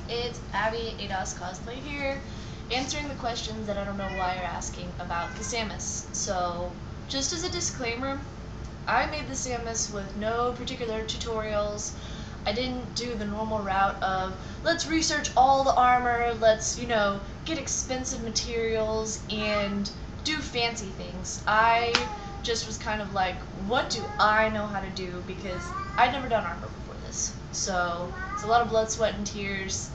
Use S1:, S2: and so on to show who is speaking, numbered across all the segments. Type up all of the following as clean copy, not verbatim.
S1: It's Abby ADOS Cosplay here, answering the questions that I don't know why you're asking about the Samus. So, just as a disclaimer, I made the Samus with no particular tutorials. I didn't do the normal route of, let's research all the armor, let's, get expensive materials and do fancy things. I just was kind of like, what do I know how to do? Because I'd never done armor before this. So, it's a lot of blood, sweat, and tears,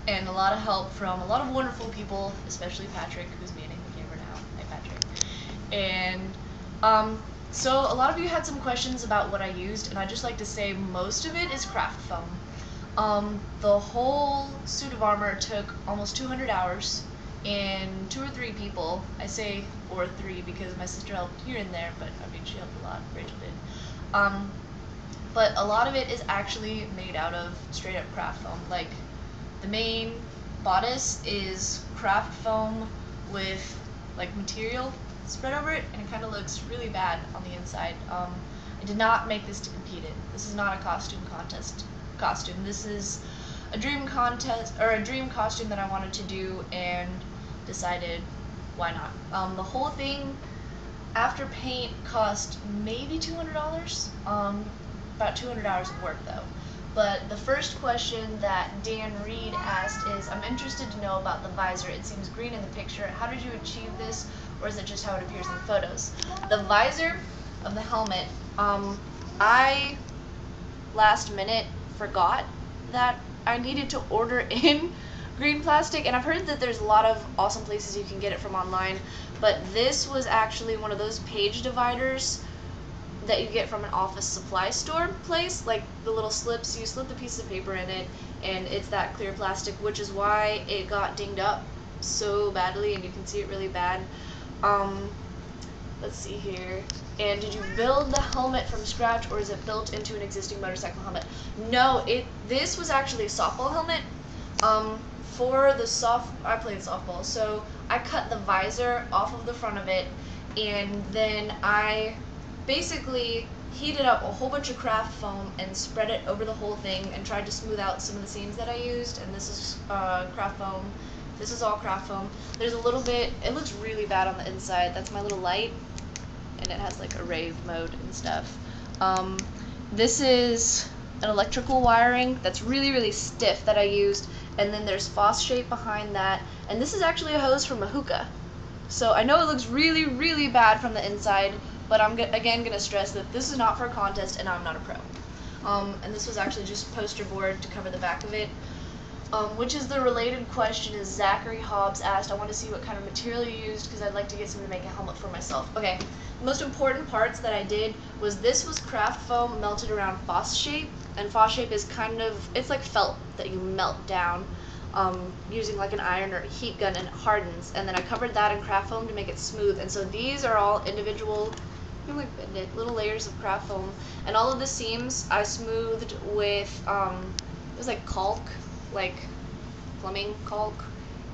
S1: and a lot of help from a lot of wonderful people, especially Patrick, who's manning the camera now. Hi, Patrick. And, so a lot of you had some questions about what I used, and I'd just like to say most of it is craft foam. The whole suit of armor took almost 200 hours, and 2 or 3 people, I say or 3 because my sister helped here and there, but I mean she helped a lot, Rachel did. But a lot of it is actually made out of straight up craft foam. Like, the main bodice is craft foam with like material spread over it, and it kind of looks really bad on the inside. I did not make this to compete in. This is not a costume contest costume. This is a dream contest, or a dream costume that I wanted to do and decided why not. The whole thing after paint cost maybe $200, about 200 hours of work though. But the first question that Dan Reed asked is, I'm interested to know about the visor. It seems green in the picture. How did you achieve this, or is it just how it appears in the photos? The visor of the helmet, I last minute forgot that I needed to order in green plastic, and I've heard that there's a lot of awesome places you can get it from online, but this was actually one of those page dividers that you get from an office supply store place, like the little slips. You slip the piece of paper in it, and it's that clear plastic, which is why it got dinged up so badly, and you can see it really bad. Let's see here. And did you build the helmet from scratch, or is it built into an existing motorcycle helmet? No, this was actually a softball helmet. For the I played softball, so I cut the visor off of the front of it, and then I basically heated up a whole bunch of craft foam and spread it over the whole thing and tried to smooth out some of the seams that I used. And this is craft foam. This is all craft foam. There's a little bit, it looks really bad on the inside. That's my little light, and it has like a rave mode and stuff. This is an electrical wiring that's really, really stiff that I used, and then there's phosphate behind that, and this is actually a hose from a hookah. So I know it looks really, really bad from the inside, but I'm again going to stress that this is not for a contest, and I'm not a pro. And this was actually just poster board to cover the back of it. Which is the related question is Zachary Hobbs asked, I want to see what kind of material you used because I'd like to get some to make a helmet for myself. Okay, the most important parts that I did was this was craft foam melted around phosphate, and phosphate is kind of, it's like felt that you melt down using like an iron or a heat gun, and it hardens, and then I covered that in craft foam to make it smooth. And so these are all individual, you know, like little layers of craft foam, and all of the seams I smoothed with it was like caulk, like plumbing caulk,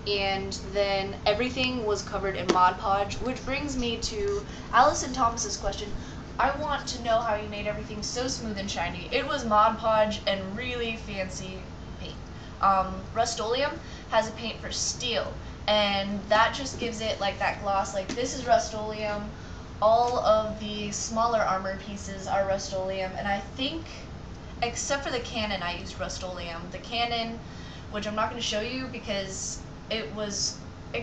S1: and then everything was covered in Mod Podge, which brings me to Allison Thomas's question. I want to know how you made everything so smooth and shiny. It was Mod Podge and really fancy paint. Rust-Oleum has a paint for steel, and that just gives it like that gloss. Like, this is Rust-Oleum. All of the smaller armor pieces are Rust-Oleum, and I think, except for the cannon, I used Rust-Oleum. The cannon, which I'm not going to show you because it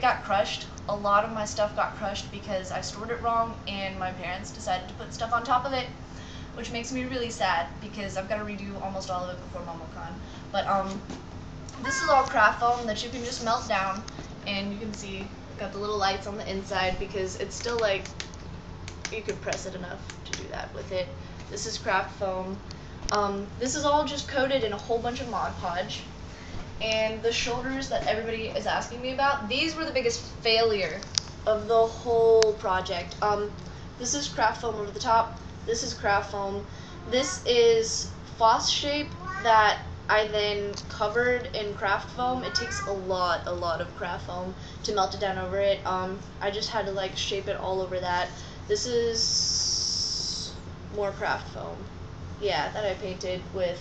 S1: got crushed. A lot of my stuff got crushed because I stored it wrong, and my parents decided to put stuff on top of it, which makes me really sad because I've got to redo almost all of it before MomoCon. But this is all craft foam that you can just melt down, and you can see I've got the little lights on the inside because it's still like, you could press it enough to do that with it. This is craft foam. This is all just coated in a whole bunch of Mod Podge. And the shoulders that everybody is asking me about, these were the biggest failure of the whole project. This is craft foam over the top. This is craft foam. This is phosphate that I then covered in craft foam. It takes a lot of craft foam to melt it down over it. I just had to like shape it all over that. This is more craft foam. Yeah, that I painted with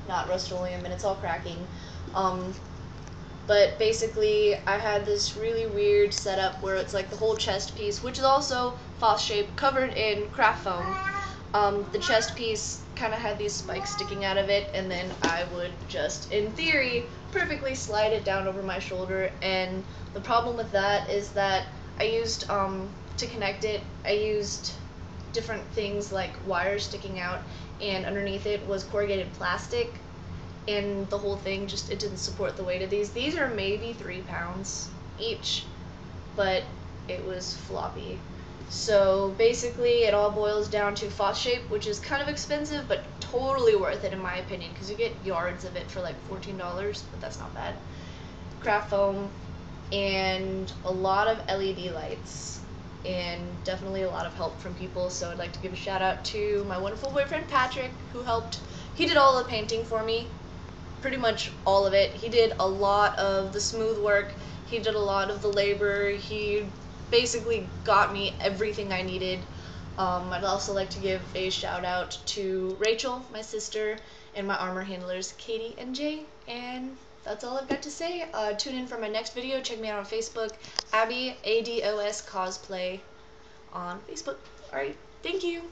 S1: not Rust-Oleum, and it's all cracking. But basically, I had this really weird setup where it's like the whole chest piece, which is also false shape, covered in craft foam. The chest piece kind of had these spikes sticking out of it, and then I would just, in theory, perfectly slide it down over my shoulder. And the problem with that is that I used, to connect it, I used different things like wires sticking out, and underneath it was corrugated plastic, and the whole thing just, it didn't support the weight of these. These are maybe 3 pounds each, but it was floppy. So basically, it all boils down to false shape, which is kind of expensive, but totally worth it in my opinion, because you get yards of it for like $14, but that's not bad. Craft foam, and a lot of LED lights, and definitely a lot of help from people. So I'd like to give a shout out to my wonderful boyfriend Patrick, who helped. He did all the painting for me, pretty much all of it. He did a lot of the smooth work. He did a lot of the labor. He basically got me everything I needed. I'd also like to give a shout out to Rachel, my sister, and my armor handlers, Katie and Jay. And that's all I've got to say. Tune in for my next video. Check me out on Facebook, Abby, ADOS Cosplay on Facebook. Alright, thank you.